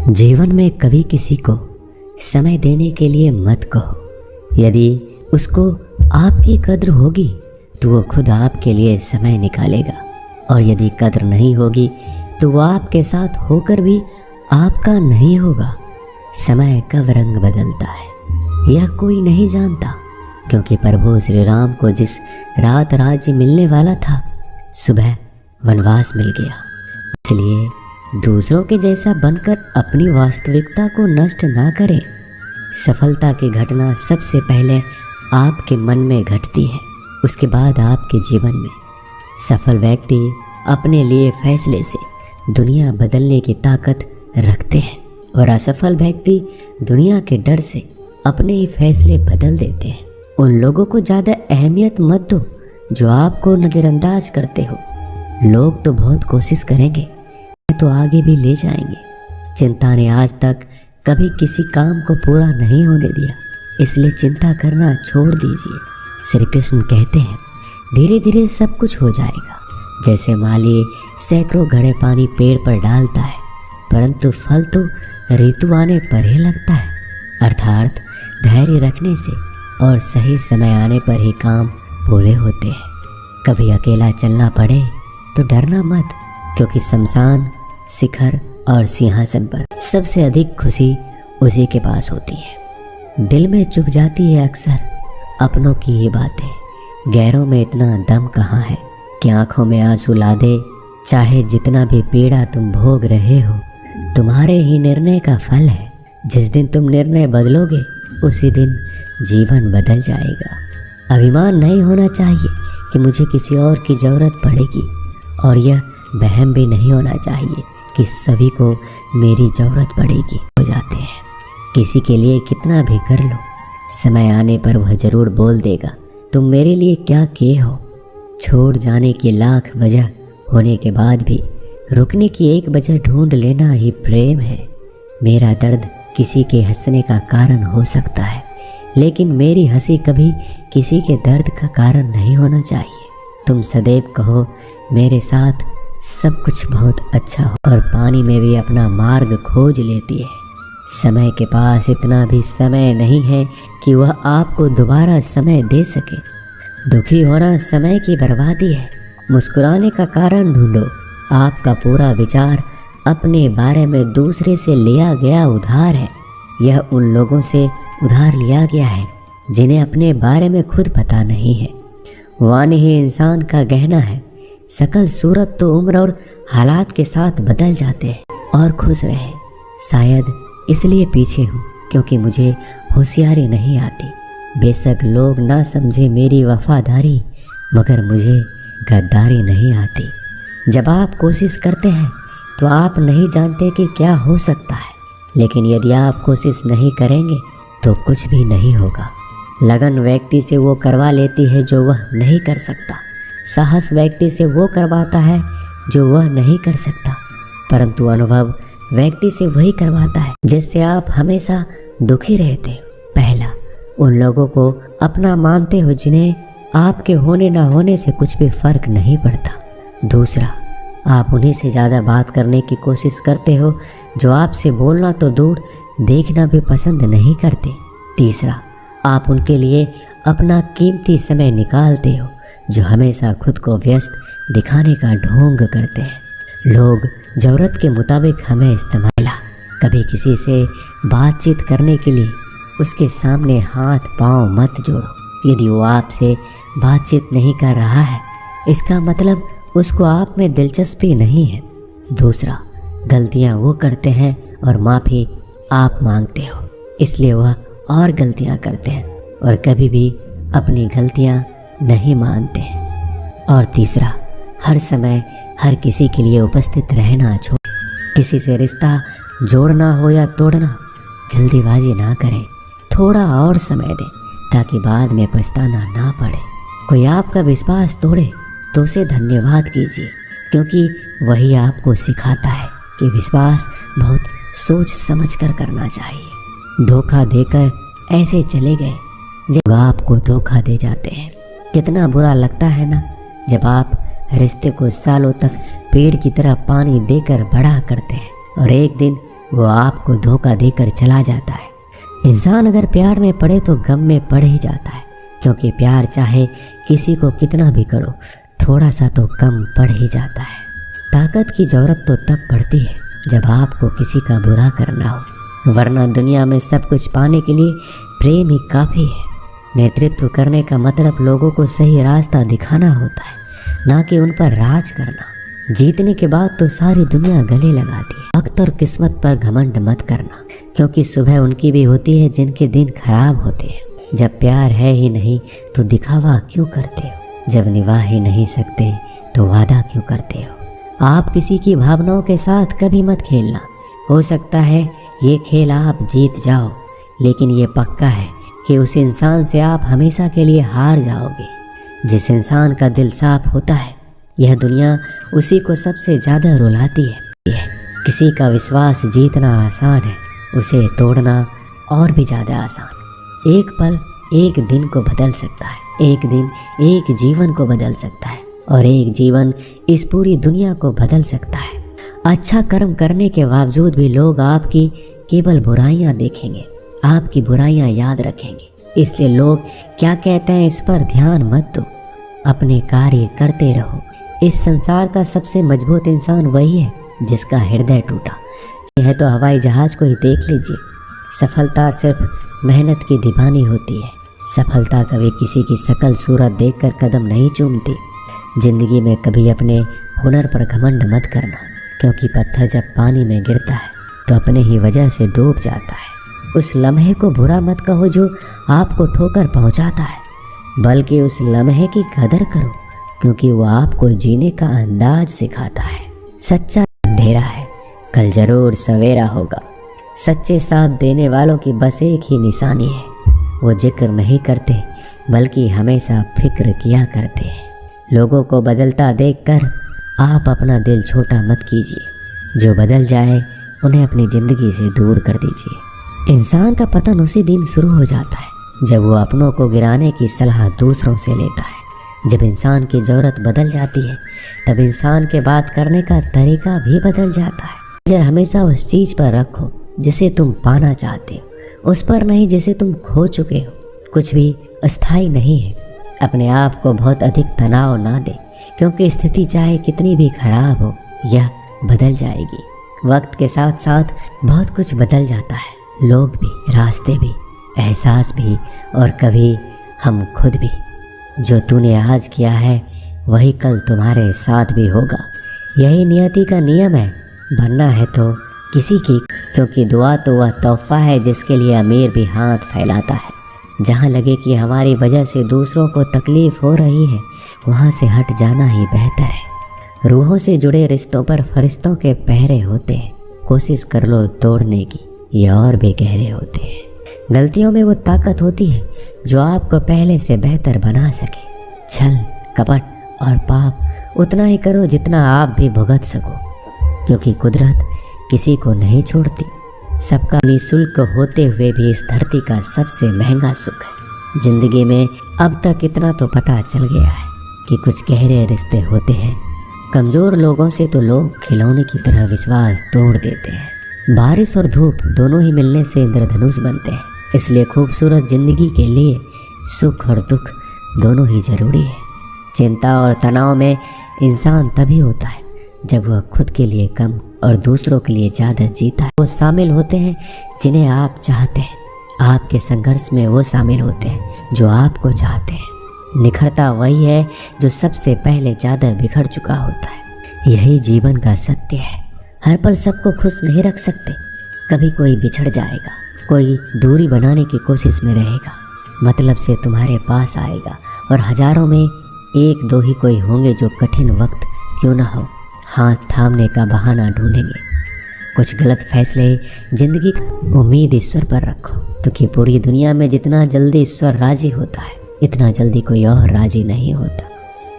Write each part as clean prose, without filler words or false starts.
जीवन में कभी किसी को समय देने के लिए मत कहो। यदि उसको आपकी कद्र होगी तो वो खुद आपके लिए समय निकालेगा, और यदि कद्र नहीं होगी तो वो आपके साथ होकर भी आपका नहीं होगा। समय कब रंग बदलता है यह कोई नहीं जानता, क्योंकि प्रभु श्री राम को जिस रात राज्य मिलने वाला था, सुबह वनवास मिल गया। इसलिए दूसरों के जैसा बनकर अपनी वास्तविकता को नष्ट ना करें। सफलता की घटना सबसे पहले आपके मन में घटती है, उसके बाद आपके जीवन में। सफल व्यक्ति अपने लिए फैसले से दुनिया बदलने की ताकत रखते हैं, और असफल व्यक्ति दुनिया के डर से अपने ही फैसले बदल देते हैं। उन लोगों को ज़्यादा अहमियत मत दो जो आपको नज़रअंदाज करते हो। लोग तो बहुत कोशिश करेंगे तो आगे भी ले जाएंगे। चिंता ने आज तक कभी किसी काम को पूरा नहीं होने दिया, इसलिए चिंता करना छोड़ दीजिए। श्री कृष्ण कहते हैं, धीरे धीरे सब कुछ हो जाएगा। जैसे माली सैकड़ों घड़े पानी पेड़ पर डालता है, परंतु फल तो ऋतु आने पर ही लगता है। अर्थात धैर्य रखने से और सही समय आने पर ही काम पूरे होते हैं। कभी अकेला चलना पड़े तो डरना मत, क्योंकि शमशान, शिखर और सिंहासन पर सबसे अधिक खुशी उसी के पास होती है। दिल में चुभ जाती है अक्सर अपनों की ये बातें। गैरों में इतना दम कहाँ है कि आंखों में आंसू ला दे। चाहे जितना भी पीड़ा तुम भोग रहे हो, तुम्हारे ही निर्णय का फल है। जिस दिन तुम निर्णय बदलोगे उसी दिन जीवन बदल जाएगा। अभिमान नहीं होना चाहिए कि मुझे किसी और की ज़रूरत पड़ेगी, और यह वहम भी नहीं होना चाहिए कि सभी को मेरी ज़रूरत पड़ेगी। हो जाते हैं किसी के लिए कितना भी कर लो, समय आने पर वह ज़रूर बोल देगा, तुम मेरे लिए क्या किए हो। छोड़ जाने की लाख वजह होने के बाद भी रुकने की एक वजह ढूंढ लेना ही प्रेम है। मेरा दर्द किसी के हंसने का कारण हो सकता है, लेकिन मेरी हंसी कभी किसी के दर्द का कारण नहीं होना चाहिए। तुम सदैव कहो, मेरे साथ सब कुछ बहुत अच्छा हो, और पानी में भी अपना मार्ग खोज लेती है। समय के पास इतना भी समय नहीं है कि वह आपको दोबारा समय दे सके। दुखी होना समय की बर्बादी है। मुस्कुराने का कारण ढूंढो। आपका पूरा विचार अपने बारे में दूसरे से लिया गया उधार है। यह उन लोगों से उधार लिया गया है जिन्हें अपने बारे में खुद पता नहीं है। वाणी ही इंसान का गहना है। सकल सूरत तो उम्र और हालात के साथ बदल जाते हैं। और खुश रहे। शायद इसलिए पीछे हूँ क्योंकि मुझे होशियारी नहीं आती। बेशक लोग ना समझे मेरी वफादारी, मगर मुझे गद्दारी नहीं आती। जब आप कोशिश करते हैं तो आप नहीं जानते कि क्या हो सकता है, लेकिन यदि आप कोशिश नहीं करेंगे तो कुछ भी नहीं होगा। लगन व्यक्ति से वो करवा लेती है जो वह नहीं कर सकता। साहस व्यक्ति से वो करवाता है जो वह नहीं कर सकता, परंतु अनुभव व्यक्ति से वही करवाता है जिससे आप हमेशा दुखी रहते हो। पहला, उन लोगों को अपना मानते हो जिन्हें आपके होने ना होने से कुछ भी फर्क नहीं पड़ता। दूसरा, आप उन्हीं से ज़्यादा बात करने की कोशिश करते हो जो आपसे बोलना तो दूर देखना भी पसंद नहीं करते। तीसरा, आप उनके लिए अपना कीमती समय निकालते हो जो हमेशा खुद को व्यस्त दिखाने का ढोंग करते हैं। लोग ज़रूरत के मुताबिक हमें इस्तेमाल। कभी किसी से बातचीत करने के लिए उसके सामने हाथ पांव मत जोड़ो। यदि वो आपसे बातचीत नहीं कर रहा है, इसका मतलब उसको आप में दिलचस्पी नहीं है। दूसरा, गलतियां वो करते हैं और माफ़ी आप मांगते हो, इसलिए वह और गलतियां करते हैं और कभी भी अपनी गलतियां नहीं मानते हैं। और तीसरा, हर समय हर किसी के लिए उपस्थित रहना छोड़। किसी से रिश्ता जोड़ना हो या तोड़ना, जल्दीबाजी ना करें। थोड़ा और समय दें ताकि बाद में पछताना ना पड़े। कोई आपका विश्वास तोड़े तो उसे धन्यवाद कीजिए, क्योंकि वही आपको सिखाता है कि विश्वास बहुत सोच समझ कर करना चाहिए। धोखा देकर ऐसे चले गए जब आपको धोखा दे जाते हैं। कितना बुरा लगता है ना जब आप रिश्ते को सालों तक पेड़ की तरह पानी देकर बड़ा करते हैं और एक दिन वो आपको धोखा देकर चला जाता है। इंसान अगर प्यार में पड़े तो गम में पड़ ही जाता है, क्योंकि प्यार चाहे किसी को कितना भी करो, थोड़ा सा तो कम पड़ ही जाता है। ताकत की ज़रूरत तो तब पड़ती है जब आपको किसी का बुरा करना हो, वरना दुनिया में सब कुछ पाने के लिए प्रेम ही काफ़ी है। नेतृत्व करने का मतलब लोगों को सही रास्ता दिखाना होता है, ना कि उन पर राज करना। जीतने के बाद तो सारी दुनिया गले लगाती है। वक्त और किस्मत पर घमंड मत करना, क्योंकि सुबह उनकी भी होती है जिनके दिन खराब होते हैं। जब प्यार है ही नहीं तो दिखावा क्यों करते हो? जब निभा ही नहीं सकते तो वादा क्यों करते हो? आप किसी की भावनाओं के साथ कभी मत खेलना। हो सकता है ये खेल आप जीत जाओ, लेकिन ये पक्का है कि उस इंसान से आप हमेशा के लिए हार जाओगे। जिस इंसान का दिल साफ होता है, यह दुनिया उसी को सबसे ज़्यादा रुलाती है। किसी का विश्वास जीतना आसान है, उसे तोड़ना और भी ज़्यादा आसान। एक पल एक दिन को बदल सकता है, एक दिन एक जीवन को बदल सकता है, और एक जीवन इस पूरी दुनिया को बदल सकता है। अच्छा कर्म करने के बावजूद भी लोग आपकी केवल बुराइयां देखेंगे, आपकी बुराइयां याद रखेंगे। इसलिए लोग क्या कहते हैं इस पर ध्यान मत दो, अपने कार्य करते रहो। इस संसार का सबसे मजबूत इंसान वही है जिसका हृदय टूटा है। तो हवाई जहाज को ही देख लीजिए। सफलता सिर्फ मेहनत की दीवानी होती है। सफलता कभी किसी की शकल सूरत देखकर कदम नहीं चूमती। जिंदगी में कभी अपने हुनर पर घमंड मत करना, क्योंकि पत्थर जब पानी में गिरता है तो अपने ही वजह से डूब जाता है। उस लम्हे को बुरा मत कहो जो आपको ठोकर पहुंचाता है, बल्कि उस लम्हे की कदर करो, क्योंकि वो आपको जीने का अंदाज सिखाता है। सच्चा अंधेरा है, कल जरूर सवेरा होगा। सच्चे साथ देने वालों की बस एक ही निशानी है, वो जिक्र नहीं करते बल्कि हमेशा फिक्र किया करते हैं। लोगों को बदलता देखकर आप अपना दिल छोटा मत कीजिए। जो बदल जाए उन्हें अपनी ज़िंदगी से दूर कर दीजिए। इंसान का पतन उसी दिन शुरू हो जाता है जब वो अपनों को गिराने की सलाह दूसरों से लेता है। जब इंसान की ज़रूरत बदल जाती है तब इंसान के बात करने का तरीका भी बदल जाता है। नज़र हमेशा उस चीज़ पर रखो जिसे तुम पाना चाहते हो, उस पर नहीं जिसे तुम खो चुके हो। कुछ भी अस्थाई नहीं है। अपने आप को बहुत अधिक तनाव ना दे, क्योंकि स्थिति चाहे कितनी भी खराब हो, यह बदल जाएगी। वक्त के साथ साथ बहुत कुछ बदल जाता है, लोग भी, रास्ते भी, एहसास भी, और कभी हम खुद भी। जो तूने आज किया है वही कल तुम्हारे साथ भी होगा। यही नियति का नियम है। बनना है तो किसी की, क्योंकि दुआ तो वह तोहफा है जिसके लिए अमीर भी हाथ फैलाता है। जहाँ लगे कि हमारी वजह से दूसरों को तकलीफ़ हो रही है, वहाँ से हट जाना ही बेहतर है। रूहों से जुड़े रिश्तों पर फरिश्तों के पहरे होते हैं। कोशिश कर लो तोड़ने की, ये और भी गहरे होते हैं। गलतियों में वो ताकत होती है जो आपको पहले से बेहतर बना सके। छल, कपट और पाप उतना ही करो जितना आप भी भुगत सको, क्योंकि कुदरत किसी को नहीं छोड़ती। सबका निःशुल्क होते हुए भी इस धरती का सबसे महंगा सुख है। जिंदगी में अब तक इतना तो पता चल गया है कि कुछ गहरे रिश्ते होते हैं। कमज़ोर लोगों से तो लोग खिलौने की तरह विश्वास तोड़ देते हैं। बारिश और धूप दोनों ही मिलने से इंद्रधनुष बनते हैं। इसलिए खूबसूरत ज़िंदगी के लिए सुख और दुख दोनों ही ज़रूरी है। चिंता और तनाव में इंसान तभी होता है जब वह खुद के लिए कम और दूसरों के लिए ज़्यादा जीता है। वो शामिल होते हैं जिन्हें आप चाहते हैं। आपके संघर्ष में वो शामिल होते हैं जो आपको चाहते हैं। निखरता वही है जो सबसे पहले ज़्यादा बिखर चुका होता है। यही जीवन का सत्य है। हर पल सबको खुश नहीं रख सकते। कभी कोई बिछड़ जाएगा, कोई दूरी बनाने की कोशिश में रहेगा, मतलब से तुम्हारे पास आएगा, और हजारों में एक दो ही कोई होंगे जो कठिन वक्त क्यों ना हो हाथ थामने का बहाना ढूंढेंगे। कुछ गलत फैसले जिंदगी की उम्मीद ईश्वर पर रखो, क्योंकि पूरी दुनिया में जितना जल्दी ईश्वर राजी होता है, इतना जल्दी कोई और राजी नहीं होता।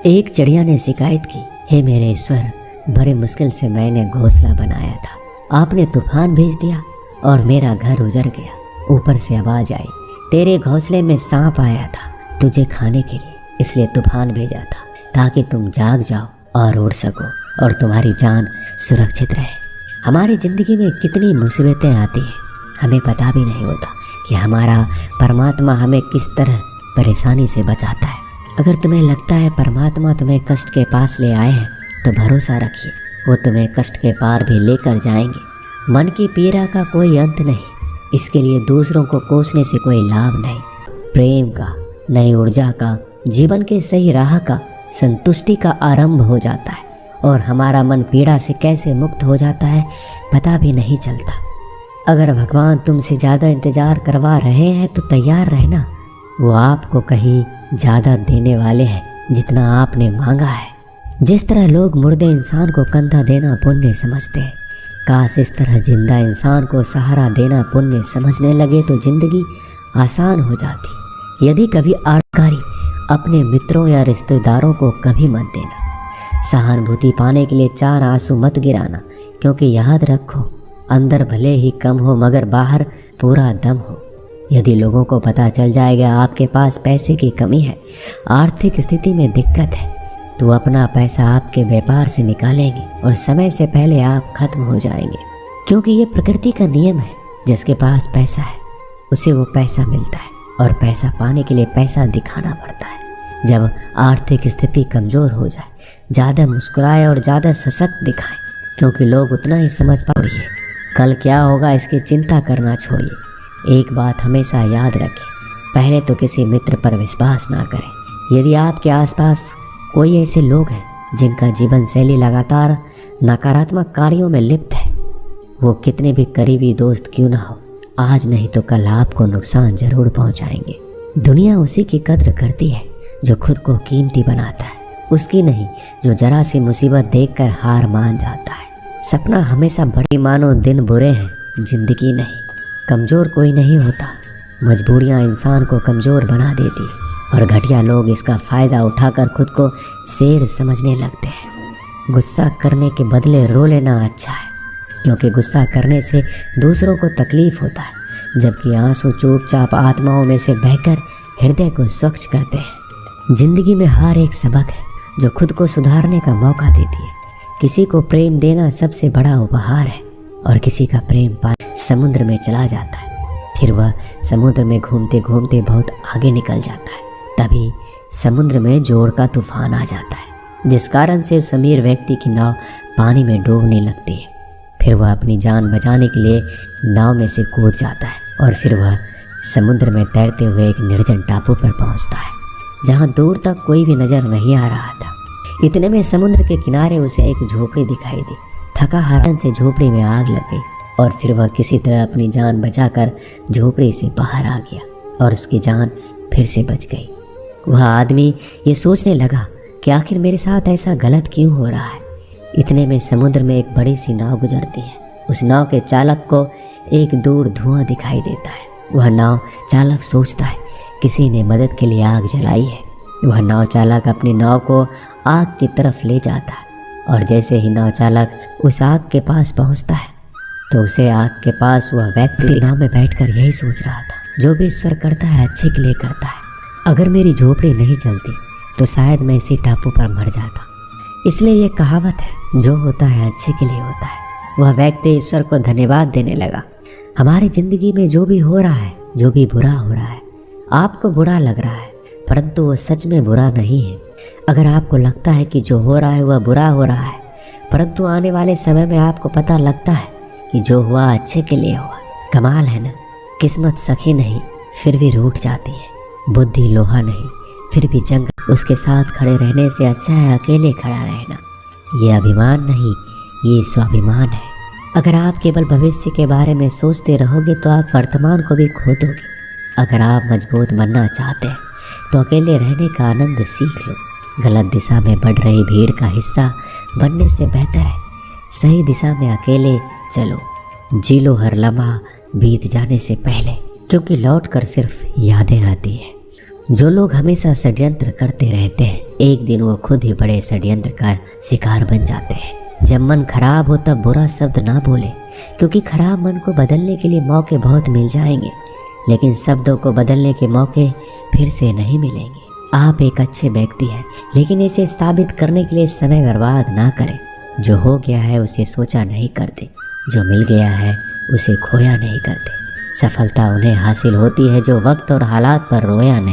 एक चिड़िया ने शिकायत की, हे मेरे ईश्वर, बड़े मुश्किल से मैंने घोंसला बनाया था, आपने तूफान भेज दिया और मेरा घर उजड़ गया। ऊपर से आवाज़ आई, तेरे घोंसले में सांप आया था तुझे खाने के लिए, इसलिए तूफान भेजा था ताकि तुम जाग जाओ और उड़ सको और तुम्हारी जान सुरक्षित रहे। हमारी ज़िंदगी में कितनी मुसीबतें आती हैं, हमें पता भी नहीं होता कि हमारा परमात्मा हमें किस तरह परेशानी से बचाता है। अगर तुम्हें लगता है परमात्मा तुम्हें कष्ट के पास ले आए हैं तो भरोसा रखिए, वो तुम्हें कष्ट के पार भी लेकर जाएंगे। मन की पीड़ा का कोई अंत नहीं, इसके लिए दूसरों को कोसने से कोई लाभ नहीं। प्रेम का, नई ऊर्जा का, जीवन के सही राह का, संतुष्टि का आरंभ हो जाता है और हमारा मन पीड़ा से कैसे मुक्त हो जाता है पता भी नहीं चलता। अगर भगवान तुमसे ज़्यादा इंतज़ार करवा रहे हैं तो तैयार रहना, वो आपको कहीं ज़्यादा देने वाले हैं जितना आपने मांगा है। जिस तरह लोग मुर्दे इंसान को कंधा देना पुण्य समझते हैं, काश इस तरह जिंदा इंसान को सहारा देना पुण्य समझने लगे तो ज़िंदगी आसान हो जाती। यदि कभी आड़कारी अपने मित्रों या रिश्तेदारों को कभी मत देना। सहानुभूति पाने के लिए 4 आंसू मत गिराना, क्योंकि याद रखो अंदर भले ही कम हो मगर बाहर पूरा दम हो। यदि लोगों को पता चल जाएगा आपके पास पैसे की कमी है, आर्थिक स्थिति में दिक्कत है, तो अपना पैसा आपके व्यापार से निकालेंगे और समय से पहले आप खत्म हो जाएंगे। क्योंकि ये प्रकृति का नियम है, जिसके पास पैसा है उसे वो पैसा मिलता है और पैसा पाने के लिए पैसा दिखाना पड़ता है। जब आर्थिक स्थिति कमज़ोर हो जाए, ज़्यादा मुस्कुराए और ज़्यादा सशक्त दिखाएं, क्योंकि लोग उतना ही समझ पाएंगे। कल क्या होगा इसकी चिंता करना छोड़िए। एक बात हमेशा याद रखें, पहले तो किसी मित्र पर विश्वास ना करें। यदि आपके आसपास कोई ऐसे लोग हैं जिनका जीवन शैली लगातार नकारात्मक कार्यों में लिप्त है, वो कितने भी करीबी दोस्त क्यों ना हो, आज नहीं तो कल आपको नुकसान जरूर पहुंचाएंगे। दुनिया उसी की कद्र करती है जो खुद को कीमती बनाता है, उसकी नहीं जो जरा सी मुसीबत देखकर हार मान जाता है। सपना हमेशा बड़ी मानो दिन बुरे हैं, जिंदगी नहीं। कमज़ोर कोई नहीं होता, मजबूरियां इंसान को कमज़ोर बना देती है और घटिया लोग इसका फ़ायदा उठाकर खुद को शेर समझने लगते हैं। गुस्सा करने के बदले रो लेना अच्छा है, क्योंकि गुस्सा करने से दूसरों को तकलीफ़ होता है, जबकि आंसू चुपचाप आत्माओं में से बहकर हृदय को स्वच्छ करते हैं। ज़िंदगी में हर एक सबक है जो खुद को सुधारने का मौका देती है। किसी को प्रेम देना सबसे बड़ा उपहार है और किसी का प्रेम पानी समुद्र में चला जाता है, फिर वह समुद्र में घूमते घूमते बहुत आगे निकल जाता है। तभी समुद्र में जोर का तूफान आ जाता है, जिस कारण से उस अमीर व्यक्ति की नाव पानी में डूबने लगती है। फिर वह अपनी जान बचाने के लिए नाव में से कूद जाता है और फिर वह समुद्र में तैरते हुए एक निर्जन टापू पर पहुंचता है, जहां दूर तक कोई भी नज़र नहीं आ रहा था। इतने में समुद्र के किनारे उसे एक झोपड़ी दिखाई दी। थका हारन से झोपड़ी में आग लग गई और फिर वह किसी तरह अपनी जान बचाकर झोपड़ी से बाहर आ गया और उसकी जान फिर से बच गई। वह आदमी ये सोचने लगा कि आखिर मेरे साथ ऐसा गलत क्यों हो रहा है। इतने में समुद्र में एक बड़ी सी नाव गुजरती है। उस नाव के चालक को एक दूर धुआं दिखाई देता है। वह नाव चालक सोचता है किसी ने मदद के लिए आग जलाई है। वह नाव चालक अपनी नाव को आग की तरफ ले जाता है और जैसे ही नाव चालक उस आग के पास पहुंचता है तो उसे आग के पास वह व्यक्ति नाव में बैठकर यही सोच रहा था, जो भी ईश्वर करता है अच्छे के लिए करता है। अगर मेरी झोपड़ी नहीं जलती तो शायद मैं इसी टापू पर मर जाता। इसलिए ये कहावत है, जो होता है अच्छे के लिए होता है। वह व्यक्ति ईश्वर को धन्यवाद देने लगा। हमारी ज़िंदगी में जो भी हो रहा है, जो भी बुरा हो रहा है, आपको बुरा लग रहा है, परंतु वो सच में बुरा नहीं है। अगर आपको लगता है कि जो हो रहा है वह बुरा हो रहा है, परंतु आने वाले समय में आपको पता लगता है कि जो हुआ अच्छे के लिए हुआ। कमाल है ना, किस्मत सखी नहीं फिर भी रूठ जाती है, बुद्धि लोहा नहीं फिर भी जंग। उसके साथ खड़े रहने से अच्छा है अकेले खड़ा रहना। ये अभिमान नहीं, ये स्वाभिमान है। अगर आप केवल भविष्य के बारे में सोचते रहोगे तो आप वर्तमान को भी खो दोगे। अगर आप मजबूत बनना चाहते हैं तो अकेले रहने का आनंद सीख लो। गलत दिशा में बढ़ रही भीड़ का हिस्सा बनने से बेहतर है सही दिशा में अकेले चलो। जी लो हर लम्हा बीत जाने से पहले, क्योंकि लौट कर सिर्फ यादें रहती हैं। जो लोग हमेशा षड्यंत्र करते रहते हैं, एक दिन वो खुद ही बड़े षड्यंत्र का शिकार बन जाते हैं। जब मन खराब हो तब बुरा शब्द ना बोले, क्योंकि खराब मन को बदलने के लिए मौके बहुत मिल जाएंगे, लेकिन शब्दों को बदलने के मौके फिर से नहीं मिलेंगे। आप एक अच्छे व्यक्ति हैं, लेकिन इसे साबित करने के लिए समय बर्बाद ना करें। जो हो गया है उसे सोचा नहीं करते, जो मिल गया है उसे खोया नहीं करते। सफलता उन्हें हासिल होती है जो वक्त और हालात पर रोया नहीं।